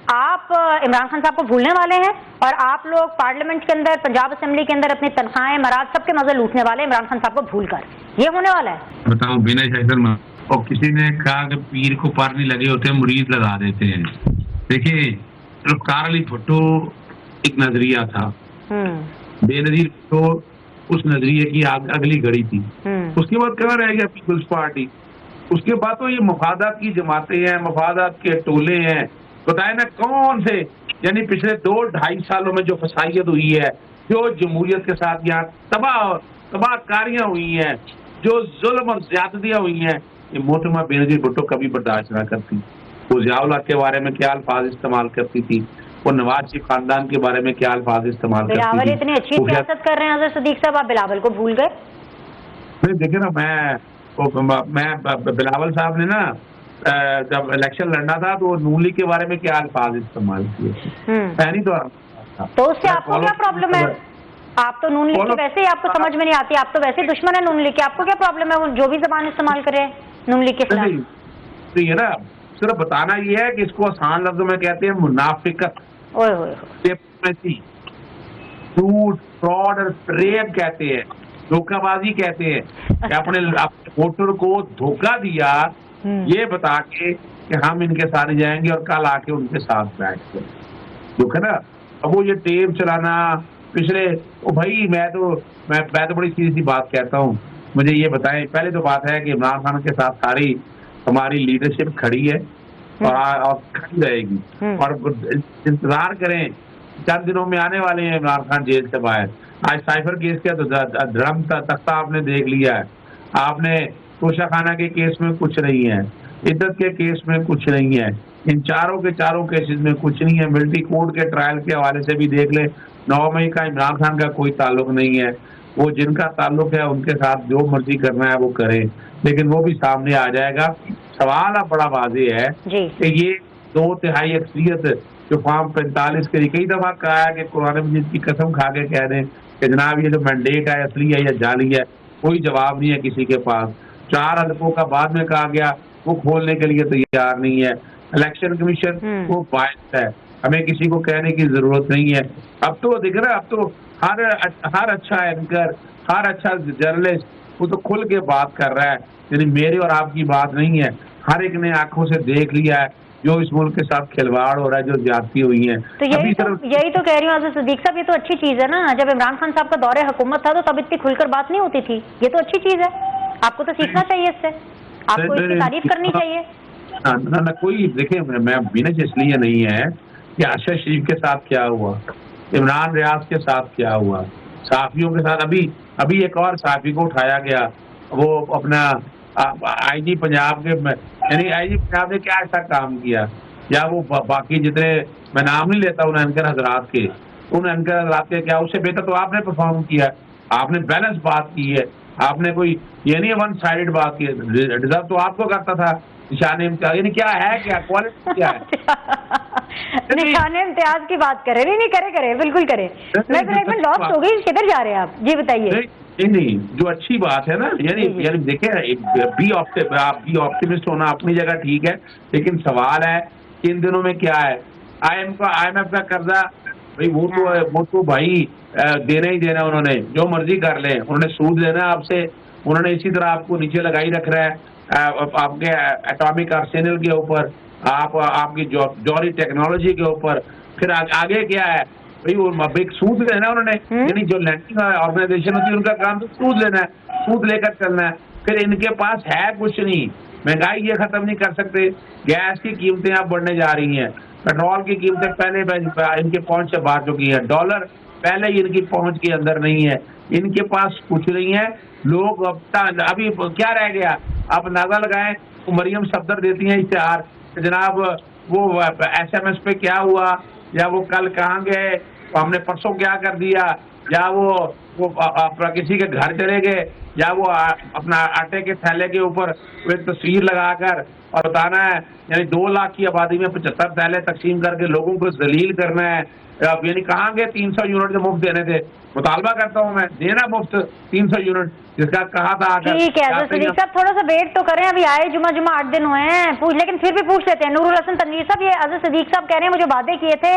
आप इमरान खान साहब को भूलने वाले हैं और आप लोग पार्लियामेंट के अंदर, पंजाब असेंबली के अंदर अपनी तनख्वाहें, मराद सबके मजे लूटने वाले इमरान खान साहब को भूलकर। ये होने वाला है। बताओ बिना शैसन और किसी ने कहा कि पीर को पार नहीं लगे होते मुरीद लगा देते हैं। देखिए ज़ुल्फ़िकार अली भुट्टो एक नजरिया था, बेनजीर भुट्टो उस नजरिए की अगली घड़ी थी। उसके बाद कहाँ रह गया पीपल्स पार्टी? उसके बाद तो ये मफादात की जमातें हैं, मफादात के टोले हैं। बताए ना कौन से, यानी पिछले 2-2.5 सालों में जो फसाइयत हुई है, जो जमहूरियत के साथ यहाँ तबाहकारियां हुई हैं, जो जुल्म और ज्यादतियां हुई हैं, ये मोहतरमा बेनजीर भुट्टो कभी बर्दाश्त ना करती। वो ज़िया-उल-हक के बारे में क्या अल्फाज इस्तेमाल करती थी, वो नवाज शरीफ खानदान के बारे में क्या अल्फाज इस्तेमाल करती थी। बिलावल इतनी अच्छी सियासत कर रहे हैं हज़रत सिद्दीक साहब, आप बिलावल को भूल गए। देखिए ना, मैं बिलावल साहब ने ना जब इलेक्शन लड़ना था तो नून लीग के बारे में क्या अल्फाज इस्तेमाल किए थे, नहीं तो उससे आपको क्या प्रॉब्लम है? आप तो नून लीग के वैसे ही आपको समझ में नहीं आती, आप तो वैसे दुश्मन है नून लीग के, आपको क्या प्रॉब्लम है वो जो भी जबान इस्तेमाल करे नून लीग के खिलाफ? तो ये ना सिर्फ बताना ये है कि इसको आसान लफ्जों में कहते हैं मुनाफिकत, झूठ, फ्रॉड और फ्रेब कहते हैं, धोखाबाजी कहते हैं कि अपने वोटर को धोखा दिया ये बता के कि हम इनके साथ जाएंगे और कल आके उनके साथ बैठ गए, जो है ना। अब वो ये टेप चलाना पिछले, ओ भाई मैं तो बड़ी सीधी सी बात कहता हूँ, मुझे ये बताएं, पहले तो बात है कि इमरान खान के साथ सारी हमारी लीडरशिप खड़ी है और खड़ी रहेगी, और इंतजार करें, चंद दिनों में आने वाले हैं इमरान खान जेल से बाहर। आज साइफर केस का तो धर्म तख्ता आपने देख लिया है, आपने तोशा खाना के केस में कुछ नहीं है, इद्दत के केस में कुछ नहीं है, इन चारों के चारों केसेस में कुछ नहीं है। मिलिट्री कोर्ट के ट्रायल के हवाले से भी देख ले, 9 मई का इमरान खान का कोई ताल्लुक नहीं है, वो जिनका ताल्लुक है उनके साथ जो मर्जी करना है वो करें, लेकिन वो भी सामने आ जाएगा। सवाल अब बड़ा वाज़ेह है कि ये 2/3 अक्सरियत जो फॉर्म 45 के लिए कई दफा कहा है कि कुरान मजीद की कसम खा के कह दें कि जनाब ये जो मैंडेट है असली है या जाली है, कोई जवाब नहीं है किसी के पास। 4 हलकों का बाद में कहा गया, वो खोलने के लिए तैयार नहीं है। इलेक्शन कमीशन वो बायस्ड है, हमें किसी को कहने की जरूरत नहीं है। अब तो दिख रहा है, अब तो हर अच्छा एंकर, हर अच्छा जर्नलिस्ट वो तो खुल के बात कर रहा है, यानी मेरी और आपकी बात नहीं है, हर एक ने आंखों से देख लिया है जो इस मुल्क के साथ खिलवाड़ हो रहा है, जो ज्यादती हुई है। तो यही तो कह रही हूँ सिद्दीक साहब, ये तो अच्छी चीज है ना। जब इमरान खान साहब का दौरे हुकूमत था तो तब इतनी खुलकर बात नहीं होती थी, ये तो अच्छी चीज है, आपको तो सीखना चाहिए इससे, आपको इसकी तारीफ करनी चाहिए। ना कोई देखिए, मैं बिनज इसलिए नहीं है कि अरशद शरीफ के साथ क्या हुआ, इमरान रियाज के साथ क्या हुआ, सहाफियों के साथ अभी एक और सहाफी को उठाया गया, वो अपना आईजी पंजाब के, यानी आईजी पंजाब ने क्या ऐसा काम किया, या वो बाकी जितने, मैं नाम नहीं लेता उन एंकर हजरात के, उन एंकर हजरात के क्या उससे बेहतर तो आपने परफॉर्म किया, आपने बैलेंस बात की है, आपने कोई ये नहीं वन साइडेड बात की है, डिजर्व तो आपको करता था निशान इम्तियाज, यानी क्या है, क्या क्वालिटी क्या है। निशान इम्तियाज की बात करें, नहीं करे बिल्कुल करे। मैं लॉस्ट हो गई, किधर जा रहे हैं आप, जी बताइए। नहीं, जो अच्छी बात है ना, यानी देखिए, बी ऑप्टिमिस्ट होना अपनी जगह ठीक है, लेकिन सवाल है कि इन दिनों में क्या है, IMF का कर्जा भाई वो तो भाई देना ही देना, उन्होंने जो मर्जी कर ले, उन्होंने सूद लेना आपसे, उन्होंने इसी तरह आपको नीचे लगाई रख रहा है आपके एटॉमिक आर्सेनल के ऊपर, आपकी जौहरी टेक्नोलॉजी के ऊपर। फिर आगे क्या है भाई, वो एक सूद लेना उन्होंने, यानी जो लैंडिंग ऑर्गेनाइजेशन होती है उनका काम तो सूद लेना है, सूद लेकर चलना है। फिर इनके पास है कुछ नहीं, महंगाई ये खत्म नहीं कर सकते, गैस की कीमतें अब बढ़ने जा रही हैं, पेट्रोल की कीमतें पहले इनके पहुंच से बाहर चुकी है, डॉलर पहले ही इनकी पहुंच के अंदर नहीं है, इनके पास कुछ नहीं है। लोग अभी क्या रह गया, आप अंदाजा लगाएं, तो मरियम सफदर देती हैं इश्तिहार, जनाब वो SMS पे क्या हुआ, या वो कल कहाँ गए, हमने परसों क्या कर दिया, या वो किसी के घर चले गए, या वो अपना आटे के थैले के ऊपर एक तस्वीर लगाकर और बताना है यानी 2 लाख की आबादी में 75 थैले तकसीम करके लोगों को जलील करना है। अब यानी कहाँ गए 300 यूनिट जो मुफ्त देने थे? मुतालबा करता हूँ मैं, देना मुफ्त 300 यूनिट, जिसका कहा था आकर। ठीक है सिद्दीक साहब, थोड़ा सा वेट तो करें, अभी आए जुमा 8 दिन हुए हैं, लेकिन फिर भी पूछ लेते हैं। नूरुल हसन तनवीर साहब, ये अज़र सिद्दीक साहब कह रहे हैं मुझे वादे किए थे